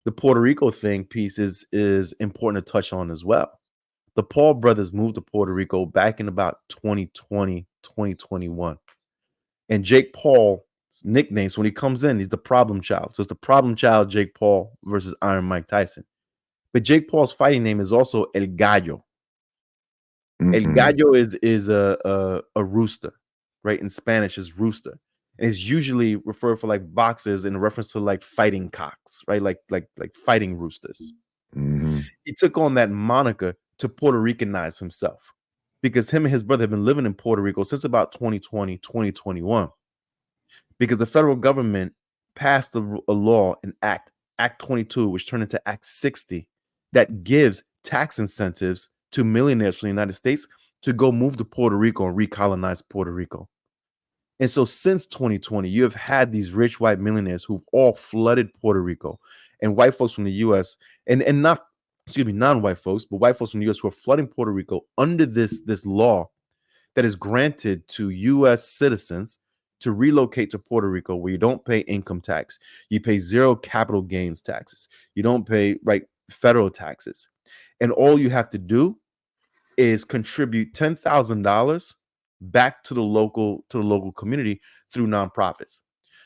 The Puerto Rico thing piece is important to touch on as well. The Paul brothers moved to Puerto Rico back in about 2020, 2021. And Jake Paul's nicknames when he comes in, he's the problem child. So it's the problem child, Jake Paul versus Iron Mike Tyson. But Jake Paul's fighting name is also El Gallo. El Gallo is a rooster, right? In Spanish is rooster. And it's usually referred for like boxers in reference to like fighting cocks, right? Like fighting roosters. He took on that moniker to Puerto Ricanize himself because him and his brother have been living in Puerto Rico since about 2020, 2021. Because the federal government passed a law in Act 22, which turned into Act 60, that gives tax incentives to millionaires from the United States to go move to Puerto Rico and recolonize Puerto Rico. And so since 2020, you have had these rich white millionaires who've all flooded Puerto Rico, and white folks from the US and not, excuse me, non-white folks, but white folks from the US who are flooding Puerto Rico under this law that is granted to US citizens to relocate to Puerto Rico, where you don't pay income tax, you pay zero capital gains taxes, you don't pay federal taxes, and all you have to do is contribute $10,000 back to the local community through nonprofits.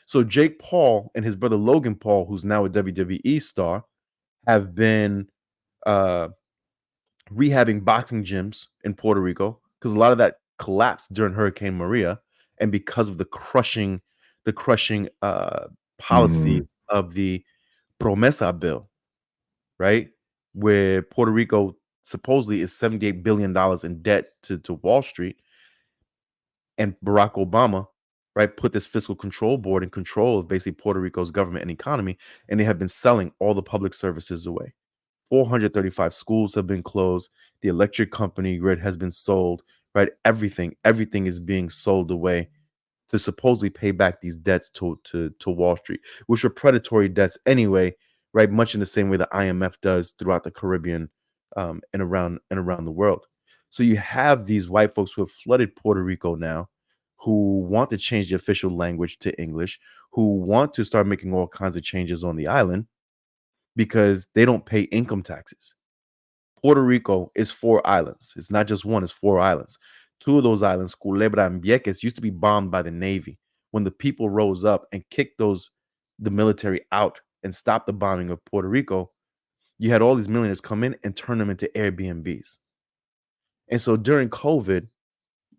So Jake Paul and his brother Logan Paul, who's now a WWE star, have been rehabbing boxing gyms in Puerto Rico because a lot of that collapsed during Hurricane Maria, and because of the crushing policies of the Promesa bill, right, where Puerto Rico supposedly is $78 billion in debt to Wall Street, and Barack Obama, right, put this fiscal control board in control of basically Puerto Rico's government and economy, and they have been selling all the public services away. 435 schools have been closed. The electric company grid has been sold, right? Everything is being sold away to supposedly pay back these debts to Wall Street, which were predatory debts anyway, right? Much in the same way the IMF does throughout the Caribbean and around the world. So you have these white folks who have flooded Puerto Rico now, who want to change the official language to English, who want to start making all kinds of changes on the island because they don't pay income taxes. Puerto Rico is 4 islands. It's not just one, it's 4 islands. 2 of those islands, Culebra and Vieques, used to be bombed by the Navy. When the people rose up and kicked the military out and stopped the bombing of Puerto Rico, you had all these millionaires come in and turn them into Airbnbs. And so during COVID,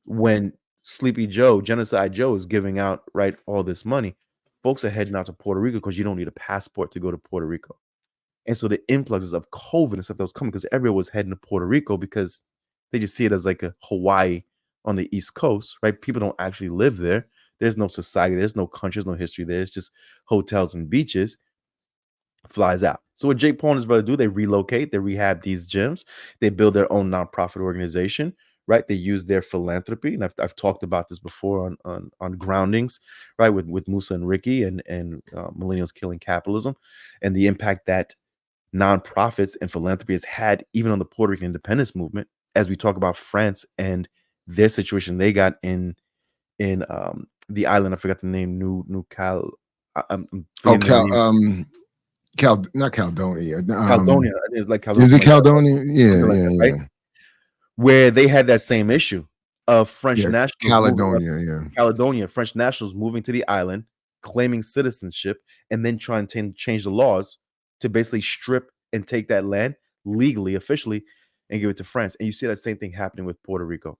when Sleepy Joe, Genocide Joe, is giving out, right, all this money, folks are heading out to Puerto Rico because you don't need a passport to go to Puerto Rico. And so the influxes of COVID and stuff that was coming because everyone was heading to Puerto Rico because they just see it as like a Hawaii on the East Coast, right? People don't actually live there. There's no society. There's no country. There's no history there. It's just hotels and beaches. Flies out. So what Jake Paul and his brother do, they relocate, they rehab these gyms, they build their own nonprofit organization, right? They use their philanthropy, and I've talked about this before on Groundings, right? With Musa and Ricky and Millennials Killing Capitalism, and the impact that nonprofits and philanthropy has had even on the Puerto Rican independence movement. As we talk about France and their situation they got in the island, I forgot the name, New Cal. Not Caledonia. Caledonia. I think it's like Caledonia. Is it Caledonia? Yeah, right? Where they had that same issue of French nationals. Caledonia, French nationals moving to the island, claiming citizenship, and then trying to change the laws to basically strip and take that land legally, officially, and give it to France. And you see that same thing happening with Puerto Rico.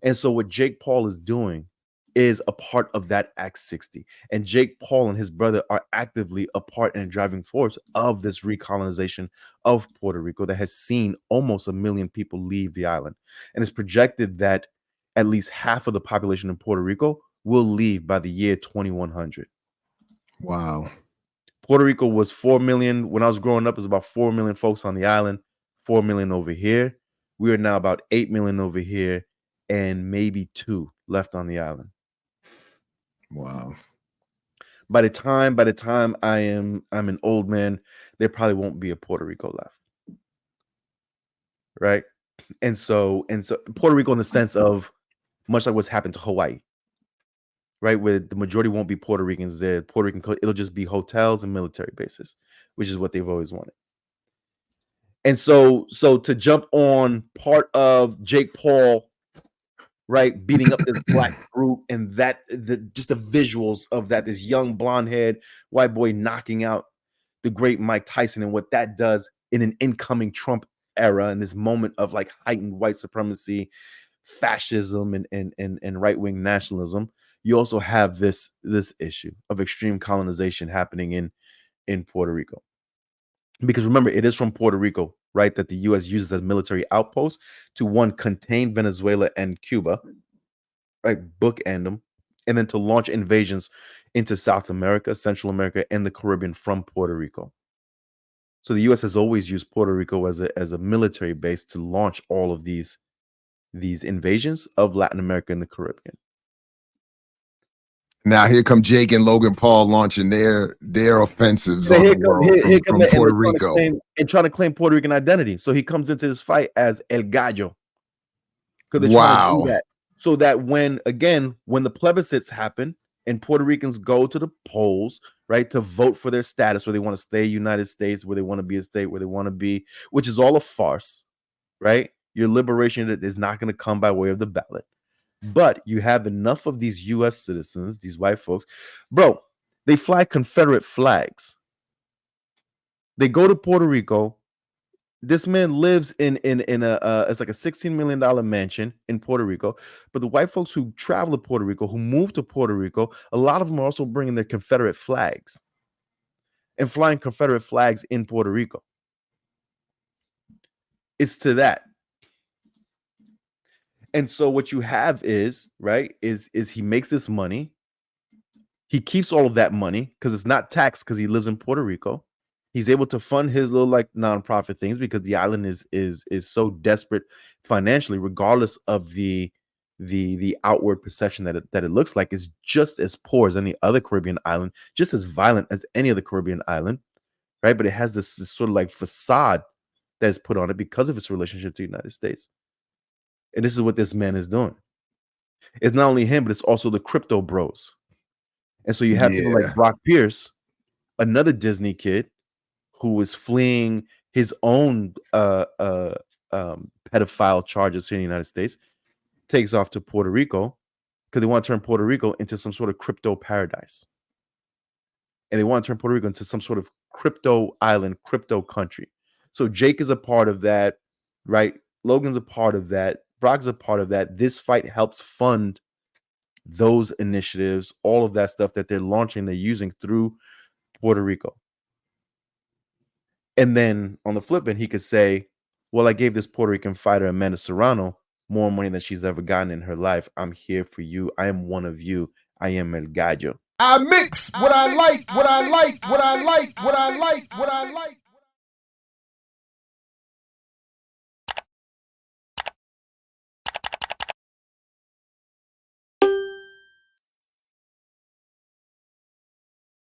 And so what Jake Paul is doing is a part of that Act 60. And Jake Paul and his brother are actively a part and a driving force of this recolonization of Puerto Rico that has seen almost 1 million people leave the island. And it's projected that at least half of the population in Puerto Rico will leave by the year 2100. Wow. Puerto Rico was 4 million. When I was growing up, it was about 4 million folks on the island, 4 million over here. We are now about 8 million over here and maybe 2 left on the island. Wow. By the time I'm an old man, there probably won't be a Puerto Rico left. Right? And so Puerto Rico in the sense of much like what's happened to Hawaii. Right? Where the majority won't be Puerto Ricans there. Puerto Rican, it'll just be hotels and military bases. which is what they've always wanted. And so to jump on part of Jake Paul, right, beating up this black group, and that just the visuals of that, this young blonde-haired white boy knocking out the great Mike Tyson, and what that does in an incoming Trump era, in this moment of like heightened white supremacy, fascism, and right-wing nationalism. You also have this issue of extreme colonization happening in Puerto Rico. Because remember, it is from Puerto Rico, right, that the U.S. uses as military outposts to, one, contain Venezuela and Cuba, right, bookend them, and then to launch invasions into South America, Central America, and the Caribbean from Puerto Rico. So the U.S. has always used Puerto Rico as a military base to launch all of these invasions of Latin America and the Caribbean. Now here come Jake and Logan Paul launching their offensives on the world from Puerto Rico and trying to claim Puerto Rican identity. So he comes into this fight as El Gallo, because they're trying to do that, so that when the plebiscites happen and Puerto Ricans go to the polls, right, to vote for their status, where they want to stay United States, where they want to be a state, where they want to be, which is all a farce, right? Your liberation is not going to come by way of the ballot. But you have enough of these U.S. citizens, these white folks, bro, they fly Confederate flags. They go to Puerto Rico. This man lives in it's like a $16 million mansion in Puerto Rico. But the white folks who travel to Puerto Rico, who move to Puerto Rico, a lot of them are also bringing their Confederate flags and flying Confederate flags in Puerto Rico. It's to that. And so what you have is, right, is he makes this money. He keeps all of that money because it's not taxed, because he lives in Puerto Rico. He's able to fund his little like nonprofit things because the island is so desperate financially, regardless of the outward perception that it looks like. Is just as poor as any other Caribbean island, just as violent as any other Caribbean island, right? But it has this sort of like facade that is put on it because of its relationship to the United States. And this is what this man is doing. It's not only him, but it's also the crypto bros. And so you have people like Brock Pierce, another Disney kid who is fleeing his own pedophile charges here in the United States, takes off to Puerto Rico because they want to turn Puerto Rico into some sort of crypto paradise. And they want to turn Puerto Rico into some sort of crypto island, crypto country. So Jake is a part of that, right? Logan's a part of that. Brock's a part of that. This fight helps fund those initiatives, all of that stuff that they're launching, they're using through Puerto Rico. And then on the flip end, he could say, well, I gave this Puerto Rican fighter, Amanda Serrano, more money than she's ever gotten in her life. I'm here for you. I am one of you. I am El Gallo. I mix what I like, what I like, what I like, what I like, what I like.